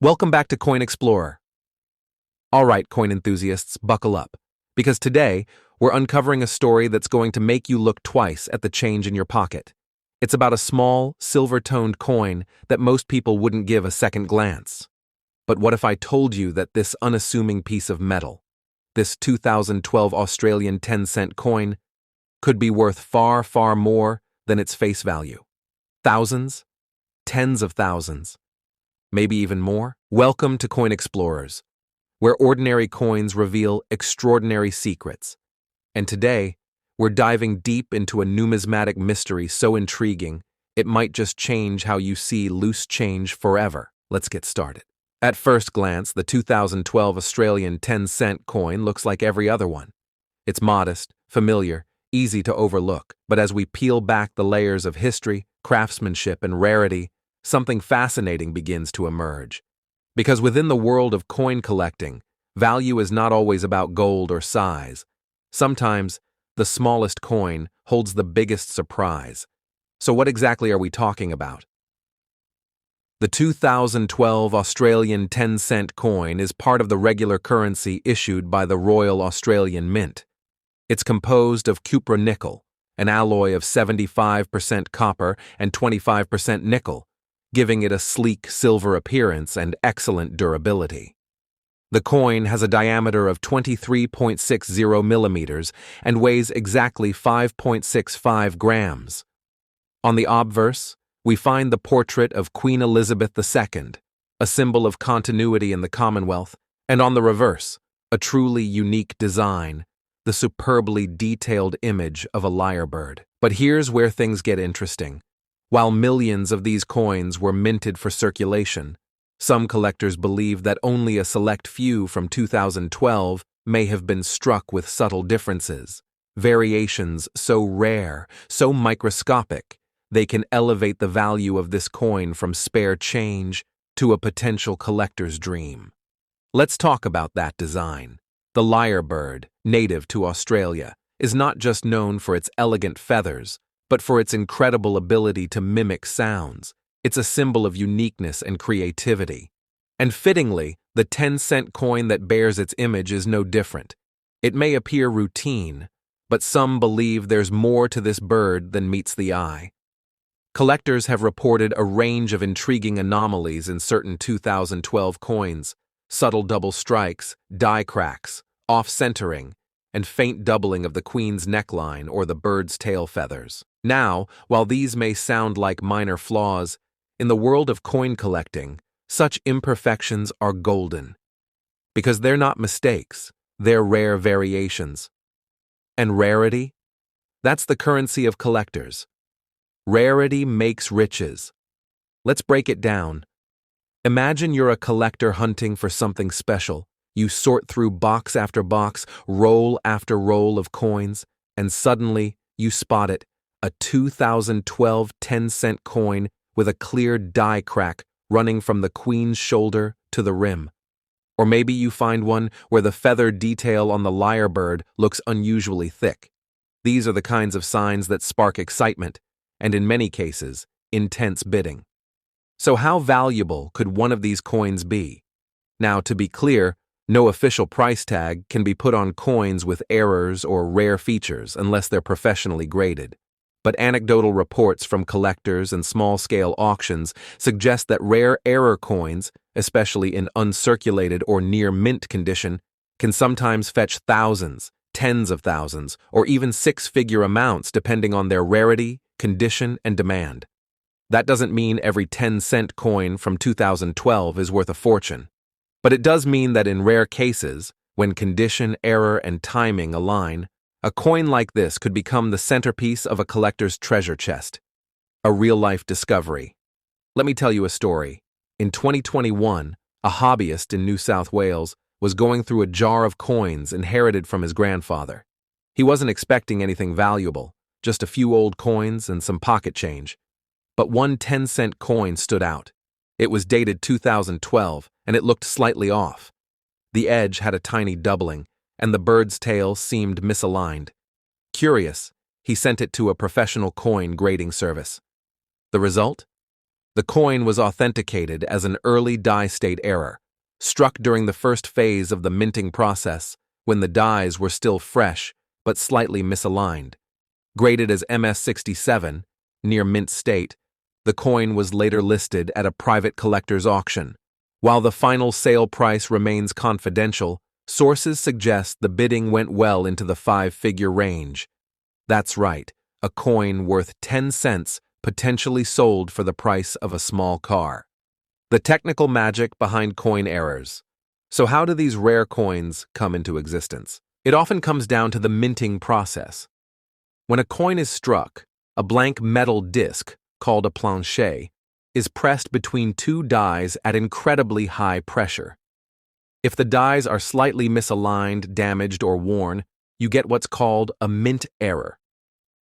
Welcome back to Coin Explorer. All right, coin enthusiasts, buckle up, because today we're uncovering a story that's going to make you look twice at the change in your pocket. It's about a small, silver-toned coin that most people wouldn't give a second glance. But what if I told you that this unassuming piece of metal, this 2012 Australian 10-cent coin, could be worth far, far more than its face value? Thousands? Tens of thousands? Maybe even more? Welcome to Coin Explorers, where ordinary coins reveal extraordinary secrets. And today, we're diving deep into a numismatic mystery so intriguing, it might just change how you see loose change forever. Let's get started. At first glance, the 2012 Australian 10-cent coin looks like every other one. It's modest, familiar, easy to overlook, but as we peel back the layers of history, craftsmanship, and rarity, something fascinating begins to emerge. Because within the world of coin collecting, value is not always about gold or size. Sometimes, the smallest coin holds the biggest surprise. So what exactly are we talking about? The 2012 Australian 10-cent coin is part of the regular currency issued by the Royal Australian Mint. It's composed of cupro-nickel, an alloy of 75% copper and 25% nickel, giving it a sleek silver appearance and excellent durability. The coin has a diameter of 23.60 millimeters and weighs exactly 5.65 grams. On the obverse, we find the portrait of Queen Elizabeth II, a symbol of continuity in the Commonwealth, and on the reverse, a truly unique design, the superbly detailed image of a lyrebird. But here's where things get interesting. While millions of these coins were minted for circulation, some collectors believe that only a select few from 2012 may have been struck with subtle differences, variations so rare, so microscopic, they can elevate the value of this coin from spare change to a potential collector's dream. Let's talk about that design. The lyrebird, native to Australia, is not just known for its elegant feathers, but for its incredible ability to mimic sounds. It's a symbol of uniqueness and creativity. And fittingly, the 10-cent coin that bears its image is no different. It may appear routine, but some believe there's more to this bird than meets the eye. Collectors have reported a range of intriguing anomalies in certain 2012 coins: subtle double strikes, die cracks, off-centering, and faint doubling of the queen's neckline or the bird's tail feathers. Now, while these may sound like minor flaws, in the world of coin collecting, such imperfections are golden. Because they're not mistakes, they're rare variations. And rarity? That's the currency of collectors. Rarity makes riches. Let's break it down. Imagine you're a collector hunting for something special. You sort through box after box, roll after roll of coins, and suddenly you spot it, a 2012 10-cent coin with a clear die crack running from the queen's shoulder to the rim. Or maybe you find one where the feather detail on the lyrebird looks unusually thick. These are the kinds of signs that spark excitement, and in many cases, intense bidding. So how valuable could one of these coins be? Now, to be clear, no official price tag can be put on coins with errors or rare features unless they're professionally graded. But anecdotal reports from collectors and small-scale auctions suggest that rare error coins, especially in uncirculated or near-mint condition, can sometimes fetch thousands, tens of thousands, or even six-figure amounts depending on their rarity, condition, and demand. That doesn't mean every 10-cent coin from 2012 is worth a fortune. But it does mean that in rare cases, when condition, error, and timing align, a coin like this could become the centerpiece of a collector's treasure chest. A real-life discovery. Let me tell you a story. In 2021, a hobbyist in New South Wales was going through a jar of coins inherited from his grandfather. He wasn't expecting anything valuable, just a few old coins and some pocket change. But one 10-cent coin stood out. It was dated 2012, and it looked slightly off. The edge had a tiny doubling, and the bird's tail seemed misaligned. Curious, he sent it to a professional coin grading service. The result? The coin was authenticated as an early die state error, struck during the first phase of the minting process when the dies were still fresh but slightly misaligned. Graded as MS-67, near mint state, the coin was later listed at a private collector's auction. While the final sale price remains confidential, sources suggest the bidding went well into the five-figure range. That's right, a coin worth 10 cents potentially sold for the price of a small car. The technical magic behind coin errors. So how do these rare coins come into existence? It often comes down to the minting process. When a coin is struck, a blank metal disc, called a planchet, is pressed between two dies at incredibly high pressure. If the dies are slightly misaligned, damaged, or worn, you get what's called a mint error.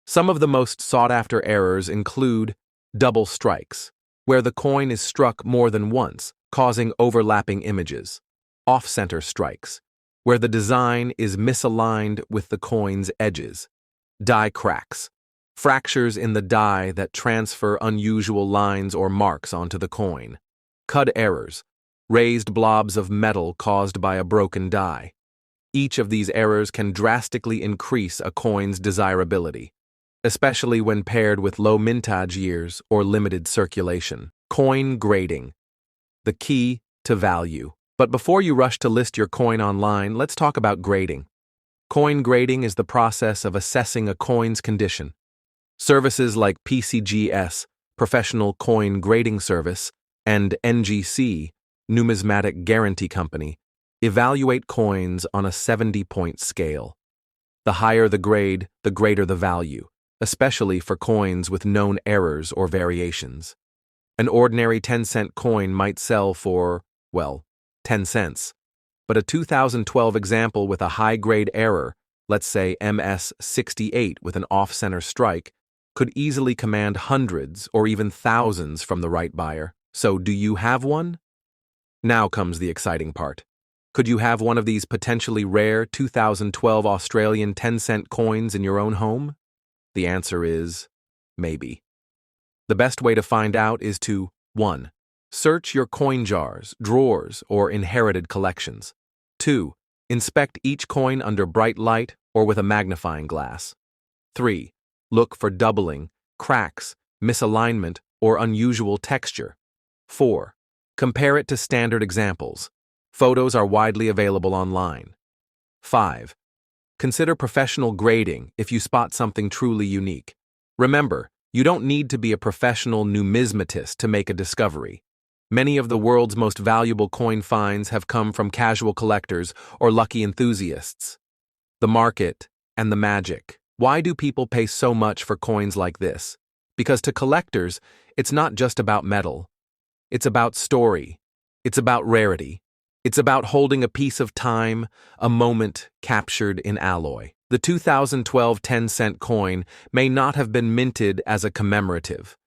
Some of the most sought-after errors include double strikes, where the coin is struck more than once, causing overlapping images; off-center strikes, where the design is misaligned with the coin's edges; die cracks, fractures in the die that transfer unusual lines or marks onto the coin; cud errors, raised blobs of metal caused by a broken die. Each of these errors can drastically increase a coin's desirability, especially when paired with low mintage years or limited circulation. Coin grading, the key to value. But before you rush to list your coin online, let's talk about grading. Coin grading is the process of assessing a coin's condition. Services like PCGS, Professional Coin Grading Service, and NGC, Numismatic Guarantee Company, evaluate coins on a 70-point scale. The higher the grade, the greater the value, especially for coins with known errors or variations. An ordinary 10-cent coin might sell for, well, 10 cents. But a 2012 example with a high-grade error, let's say MS-68 with an off-center strike, could easily command hundreds or even thousands from the right buyer. So do you have one? Now comes the exciting part. Could you have one of these potentially rare 2012 Australian 10-cent coins in your own home? The answer is maybe. The best way to find out is to 1. Search your coin jars, drawers, or inherited collections. 2. Inspect each coin under bright light or with a magnifying glass. 3. Look for doubling, cracks, misalignment, or unusual texture. 4. Compare it to standard examples. Photos are widely available online. 5. Consider professional grading if you spot something truly unique. Remember, you don't need to be a professional numismatist to make a discovery. Many of the world's most valuable coin finds have come from casual collectors or lucky enthusiasts. The market and the magic. Why do people pay so much for coins like this? Because to collectors, it's not just about metal. It's about story. It's about rarity. It's about holding a piece of time, a moment captured in alloy. The 2012 10-cent coin may not have been minted as a commemorative,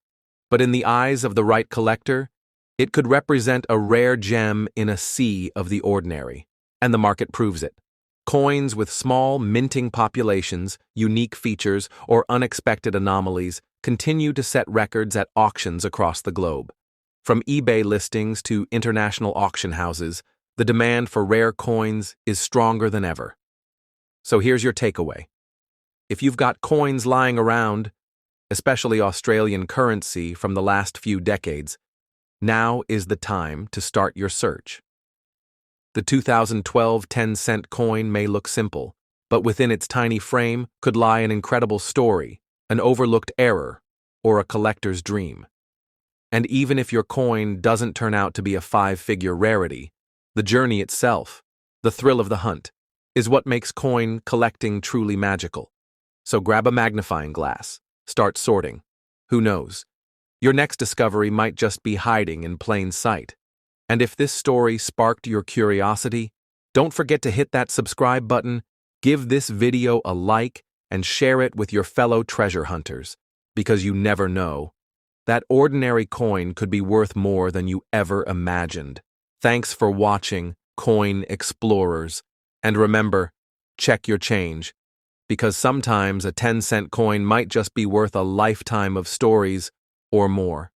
but in the eyes of the right collector, it could represent a rare gem in a sea of the ordinary. And the market proves it. Coins with small minting populations, unique features, or unexpected anomalies continue to set records at auctions across the globe. From eBay listings to international auction houses, the demand for rare coins is stronger than ever. So here's your takeaway. If you've got coins lying around, especially Australian currency from the last few decades, now is the time to start your search. The 2012 10-cent coin may look simple, but within its tiny frame could lie an incredible story, an overlooked error, or a collector's dream. And even if your coin doesn't turn out to be a five-figure rarity, the journey itself, the thrill of the hunt, is what makes coin collecting truly magical. So grab a magnifying glass, start sorting. Who knows? Your next discovery might just be hiding in plain sight. And if this story sparked your curiosity, don't forget to hit that subscribe button, give this video a like, and share it with your fellow treasure hunters, because you never know. That ordinary coin could be worth more than you ever imagined. Thanks for watching, Coin Explorers. And remember, check your change, because sometimes a 10-cent coin might just be worth a lifetime of stories or more.